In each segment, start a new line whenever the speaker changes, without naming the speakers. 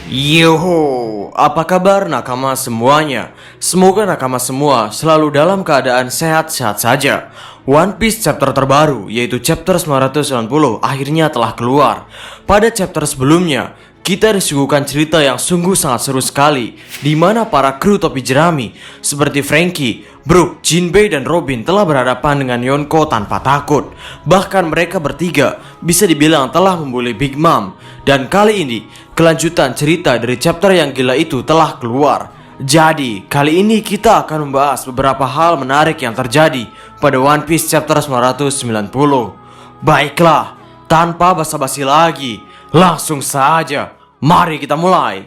Yoho, apa kabar nakama semuanya? Semoga nakama semua selalu dalam keadaan sehat-sehat saja. One Piece chapter terbaru, yaitu chapter 990, akhirnya telah keluar. Pada chapter sebelumnya, kita disuguhkan cerita yang sungguh sangat seru sekali, di mana para kru topi jerami seperti Franky, Brook, Jinbei, dan Robin telah berhadapan dengan Yonko tanpa takut. Bahkan mereka bertiga bisa dibilang telah membuli Big Mom. Dan kali ini, kelanjutan cerita dari chapter yang gila itu telah keluar. Jadi, kali ini kita akan membahas beberapa hal menarik yang terjadi pada One Piece chapter 990. Baiklah, tanpa basa-basi lagi, langsung saja, mari kita mulai.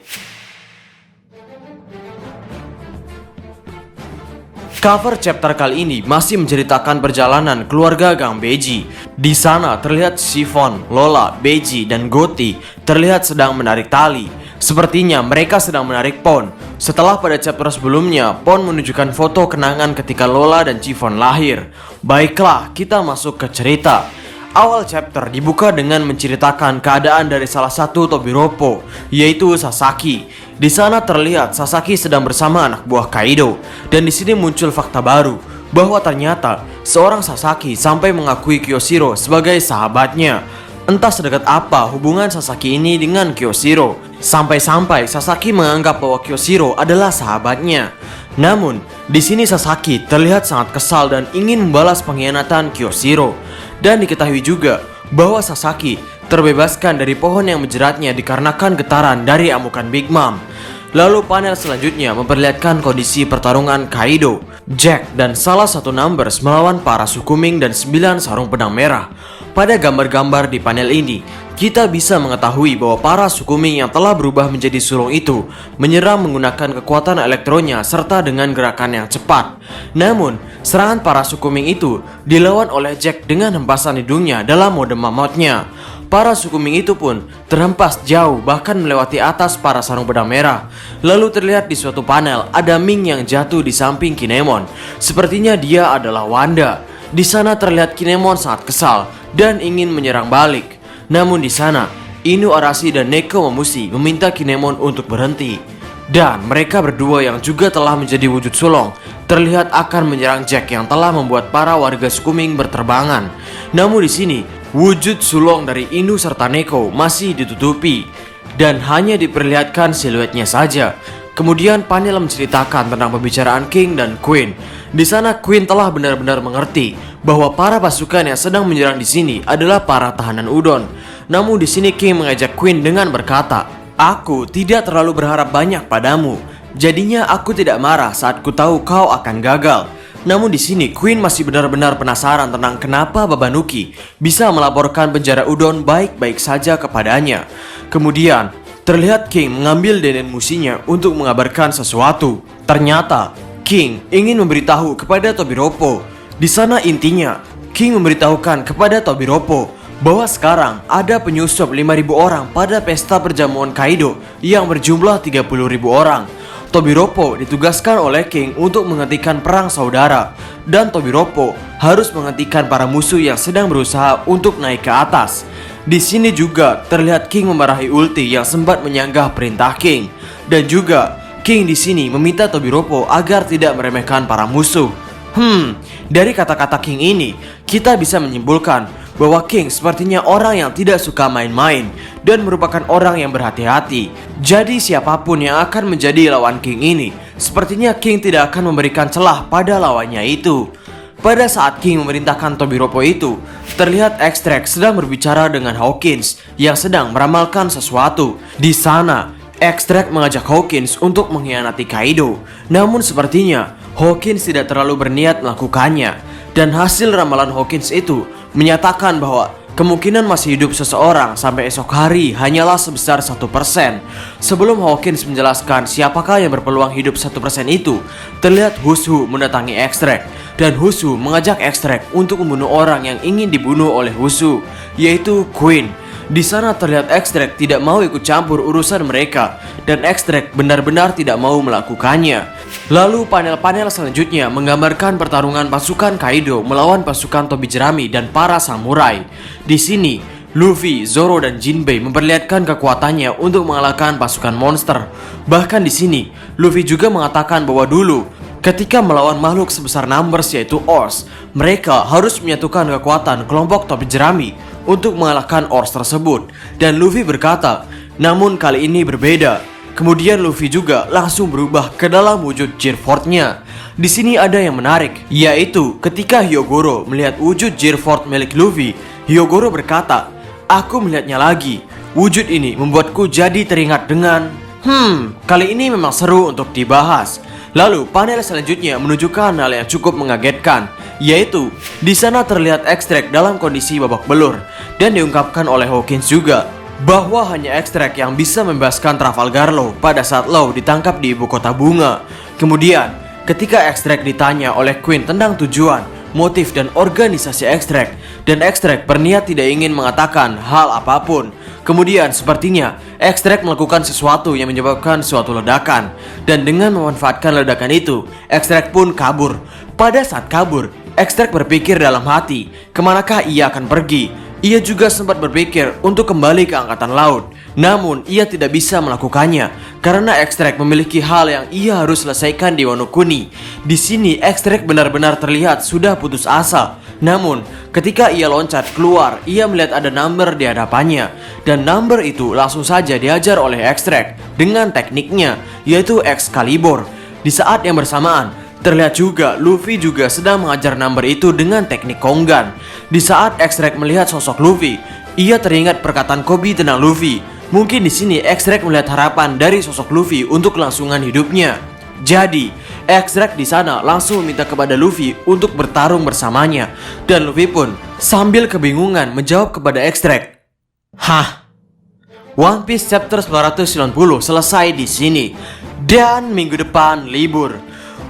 Cover chapter kali ini masih menceritakan perjalanan keluarga Gang Beji. Di sana terlihat Chiffon, Lola, Beji, dan Gotti terlihat sedang menarik tali. Sepertinya mereka sedang menarik Pon. Setelah pada chapter sebelumnya, Pon menunjukkan foto kenangan ketika Lola dan Chiffon lahir. Baiklah, kita masuk ke cerita. Awal chapter dibuka dengan menceritakan keadaan dari salah satu Tobiropo, yaitu Sasaki. Di sana terlihat Sasaki sedang bersama anak buah Kaido, dan di sini muncul fakta baru bahwa ternyata seorang Sasaki sampai mengakui Kyoshiro sebagai sahabatnya. Entah sedekat apa hubungan Sasaki ini dengan Kyoshiro, sampai-sampai Sasaki menganggap bahwa Kyoshiro adalah sahabatnya. Namun, di sini Sasaki terlihat sangat kesal dan ingin membalas pengkhianatan Kyoshiro. Dan diketahui juga bahwa Sasaki terbebaskan dari pohon yang menjeratnya dikarenakan getaran dari amukan Big Mom. Lalu panel selanjutnya memperlihatkan kondisi pertarungan Kaido, Jack, dan salah satu Numbers melawan para Sukuming dan 9 sarung pedang merah. Pada gambar-gambar di panel ini, kita bisa mengetahui bahwa para Sukuming yang telah berubah menjadi sulung itu menyerang menggunakan kekuatan elektronya serta dengan gerakan yang cepat. Namun, serangan para Sukuming itu dilawan oleh Jack dengan hempasan hidungnya dalam mode mamutnya. Para Sukuming itu pun terhempas jauh, bahkan melewati atas para sarung pedang merah. Lalu terlihat di suatu panel ada Ming yang jatuh di samping Kinemon. Sepertinya dia adalah Wanda. Di sana terlihat Kinemon sangat kesal dan ingin menyerang balik. Namun di sana, Inu Arashi dan Neko Momoshi meminta Kinemon untuk berhenti. Dan mereka berdua yang juga telah menjadi wujud sulung terlihat akan menyerang Jack yang telah membuat para warga Sukuming berterbangan. Namun di sini, wujud sulung dari Inu serta Neko masih ditutupi dan hanya diperlihatkan siluetnya saja. Kemudian panel menceritakan tentang pembicaraan King dan Queen. Di sana Queen telah benar-benar mengerti bahwa para pasukan yang sedang menyerang di sini adalah para tahanan Udon. Namun di sini King mengajak Queen dengan berkata, "Aku tidak terlalu berharap banyak padamu. Jadinya aku tidak marah saat ku tahu kau akan gagal." Namun di sini Queen masih benar-benar penasaran tentang kenapa Babanuki bisa melaporkan penjara Udon baik-baik saja kepadanya. Kemudian terlihat King mengambil denen musinya untuk mengabarkan sesuatu. Ternyata King ingin memberitahu kepada Tobiropo. Di sana intinya King memberitahukan kepada Tobiropo bahwa sekarang ada penyusup 5.000 orang pada pesta perjamuan Kaido yang berjumlah 30.000 orang. Tobiropo ditugaskan oleh King untuk menghentikan perang saudara, dan Tobiropo harus menghentikan para musuh yang sedang berusaha untuk naik ke atas. Di sini juga terlihat King memarahi Ulti yang sempat menyanggah perintah King, dan juga King di sini meminta Tobiropo agar tidak meremehkan para musuh. Dari kata-kata King ini, kita bisa menyimpulkan bahwa King sepertinya orang yang tidak suka main-main dan merupakan orang yang berhati-hati. Jadi siapapun yang akan menjadi lawan King ini, sepertinya King tidak akan memberikan celah pada lawannya itu. Pada saat King memerintahkan Tobiropo itu, terlihat Extract sedang berbicara dengan Hawkins yang sedang meramalkan sesuatu. Di sana, Extract mengajak Hawkins untuk mengkhianati Kaido. Namun sepertinya Hawkins tidak terlalu berniat melakukannya. Dan hasil ramalan Hawkins itu menyatakan bahwa kemungkinan masih hidup seseorang sampai esok hari hanyalah sebesar 1%. Sebelum Hawkins menjelaskan siapakah yang berpeluang hidup 1% itu, terlihat Husu mendatangi Extract. Dan Husu mengajak Extract untuk membunuh orang yang ingin dibunuh oleh Husu, yaitu Queen. Di sana terlihat Extract tidak mau ikut campur urusan mereka, dan Extract benar-benar tidak mau melakukannya. Lalu panel-panel selanjutnya menggambarkan pertarungan pasukan Kaido melawan pasukan topi jerami dan para samurai. Di sini Luffy, Zoro, dan Jinbei memperlihatkan kekuatannya untuk mengalahkan pasukan monster. Bahkan di sini, Luffy juga mengatakan bahwa dulu ketika melawan makhluk sebesar Numbers yaitu Ors, mereka harus menyatukan kekuatan kelompok topi jerami untuk mengalahkan Ors tersebut. Dan Luffy berkata, namun kali ini berbeda. Kemudian Luffy juga langsung berubah ke dalam wujud Gearfort-nya. Di sini ada yang menarik, yaitu ketika Hyogoro melihat wujud Gearfort milik Luffy, Hyogoro berkata, "Aku melihatnya lagi. Wujud ini membuatku jadi teringat dengan kali ini memang seru untuk dibahas." Lalu panel selanjutnya menunjukkan hal yang cukup mengagetkan, yaitu di sana terlihat ekstrak dalam kondisi babak belur, dan diungkapkan oleh Hawkins juga bahwa hanya ekstrak yang bisa membebaskan Trafalgar Law pada saat Law ditangkap di ibu kota bunga. Kemudian, ketika ekstrak ditanya oleh Queen tentang tujuan, motif, dan organisasi ekstrak, dan ekstrak berniat tidak ingin mengatakan hal apapun. Kemudian sepertinya ekstrak melakukan sesuatu yang menyebabkan suatu ledakan, dan dengan memanfaatkan ledakan itu, ekstrak pun kabur. Pada saat kabur, ekstrak berpikir dalam hati, kemanakah ia akan pergi. Ia juga sempat berpikir untuk kembali ke angkatan laut, namun ia tidak bisa melakukannya karena ekstrak memiliki hal yang ia harus selesaikan di Wano Kuni. Di sini ekstrak benar-benar terlihat sudah putus asa. Namun ketika ia loncat keluar, ia melihat ada number di hadapannya, dan number itu langsung saja dihajar oleh ekstrak dengan tekniknya, yaitu Excalibur. Di saat yang bersamaan, terlihat juga Luffy juga sedang mengajar number itu dengan teknik Kongan. Di saat ekstrak melihat sosok Luffy, ia teringat perkataan Kobe tentang Luffy. Mungkin di sini ekstrak melihat harapan dari sosok Luffy untuk kelangsungan hidupnya. Jadi, ekstrak di sana langsung meminta kepada Luffy untuk bertarung bersamanya, dan Luffy pun sambil kebingungan menjawab kepada ekstrak, One Piece chapter 990 selesai di sini, dan minggu depan libur.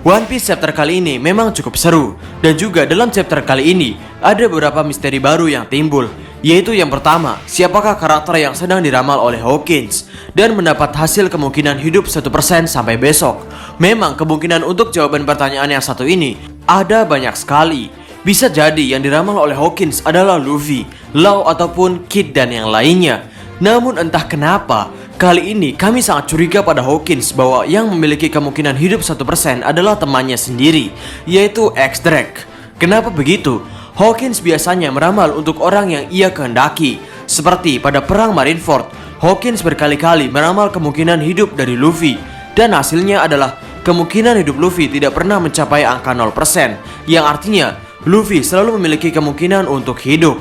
One Piece chapter kali ini memang cukup seru, dan juga dalam chapter kali ini ada beberapa misteri baru yang timbul, yaitu yang pertama, siapakah karakter yang sedang diramal oleh Hawkins dan mendapat hasil kemungkinan hidup 1% sampai besok. Memang kemungkinan untuk jawaban pertanyaan yang satu ini ada banyak sekali. Bisa jadi yang diramal oleh Hawkins adalah Luffy, Law, ataupun Kid dan yang lainnya. Namun entah kenapa, kali ini kami sangat curiga pada Hawkins bahwa yang memiliki kemungkinan hidup 1% adalah temannya sendiri, yaitu X-Drake. Kenapa begitu? Hawkins biasanya meramal untuk orang yang ia kehendaki. Seperti pada perang Marineford, Hawkins berkali-kali meramal kemungkinan hidup dari Luffy, dan hasilnya adalah kemungkinan hidup Luffy tidak pernah mencapai angka 0%, yang artinya Luffy selalu memiliki kemungkinan untuk hidup.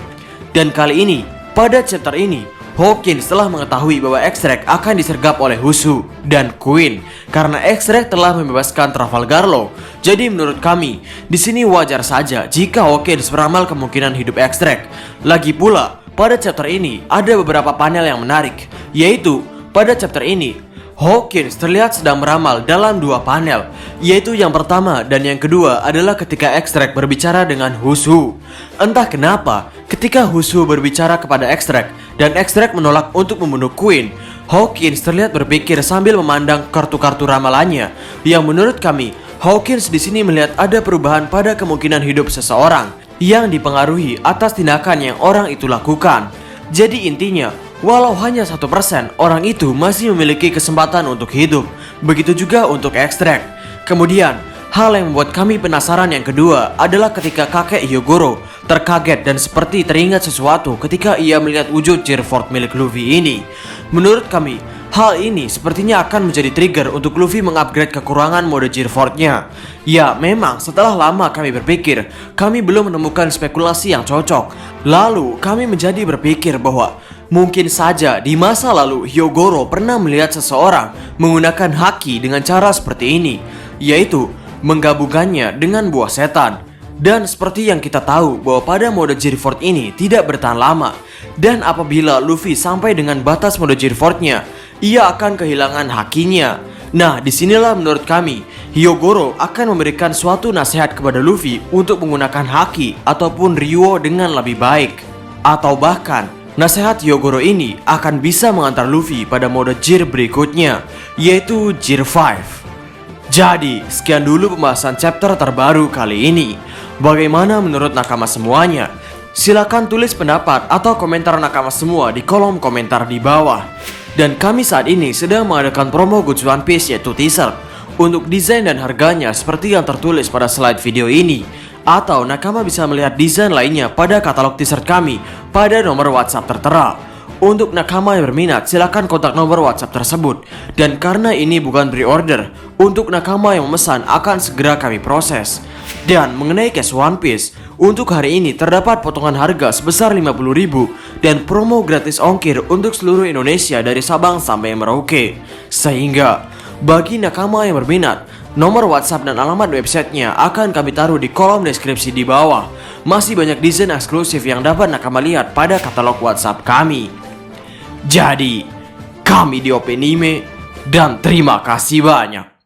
Dan kali ini, pada chapter ini, Hawkins telah mengetahui bahwa X-Drake akan disergap oleh Husu dan Queen karena X-Drake telah membebaskan Trafalgar Law. Jadi menurut kami, di sini wajar saja jika Hawkins meramal kemungkinan hidup X-Drake. Lagi pula, pada chapter ini ada beberapa panel yang menarik, yaitu pada chapter ini Hawkins terlihat sedang meramal dalam dua panel, yaitu yang pertama dan yang kedua adalah ketika X-Drake berbicara dengan Husu. Entah kenapa, ketika Husu berbicara kepada X-Drake dan X-Drake menolak untuk membunuh Queen, Hawkins terlihat berpikir sambil memandang kartu-kartu ramalannya, yang menurut kami, Hawkins di sini melihat ada perubahan pada kemungkinan hidup seseorang yang dipengaruhi atas tindakan yang orang itu lakukan. Jadi intinya, walau hanya 1%, orang itu masih memiliki kesempatan untuk hidup. Begitu juga untuk X-Drake. Kemudian, hal yang membuat kami penasaran yang kedua adalah ketika kakek Hyogoro terkaget dan seperti teringat sesuatu ketika ia melihat wujud Gearfort milik Luffy ini. Menurut kami, hal ini sepertinya akan menjadi trigger untuk Luffy mengupgrade kekurangan mode Gearfort-nya. Ya, memang setelah lama kami berpikir, kami belum menemukan spekulasi yang cocok. Lalu, kami menjadi berpikir bahwa mungkin saja di masa lalu Hyogoro pernah melihat seseorang menggunakan haki dengan cara seperti ini, yaitu menggabungkannya dengan buah setan. Dan seperti yang kita tahu bahwa pada mode Gearfort ini tidak bertahan lama, dan apabila Luffy sampai dengan batas mode Gearfort-nya, ia akan kehilangan hakinya. Nah, disinilah menurut kami Hyogoro akan memberikan suatu nasihat kepada Luffy untuk menggunakan haki ataupun Ryuo dengan lebih baik. Atau bahkan nasihat Hyogoro ini akan bisa mengantar Luffy pada mode Gear berikutnya, yaitu Gear 5. Jadi, sekian dulu pembahasan chapter terbaru kali ini. Bagaimana menurut nakama semuanya? Silakan tulis pendapat atau komentar nakama semua di kolom komentar di bawah. Dan kami saat ini sedang mengadakan promo goods One Piece yaitu t-shirt. Untuk desain dan harganya seperti yang tertulis pada slide video ini. Atau nakama bisa melihat desain lainnya pada katalog t-shirt kami pada nomor WhatsApp tertera. Untuk nakama yang berminat silakan kontak nomor WhatsApp tersebut. Dan karena ini bukan pre-order, untuk nakama yang memesan akan segera kami proses. Dan mengenai cash One Piece, untuk hari ini terdapat potongan harga sebesar 50.000 dan promo gratis ongkir untuk seluruh Indonesia dari Sabang sampai Merauke. Sehingga bagi nakama yang berminat, nomor WhatsApp dan alamat websitenya akan kami taruh di kolom deskripsi di bawah. Masih banyak desain eksklusif yang dapat nakama lihat pada katalog WhatsApp kami. Jadi, kami di Openime dan terima kasih banyak.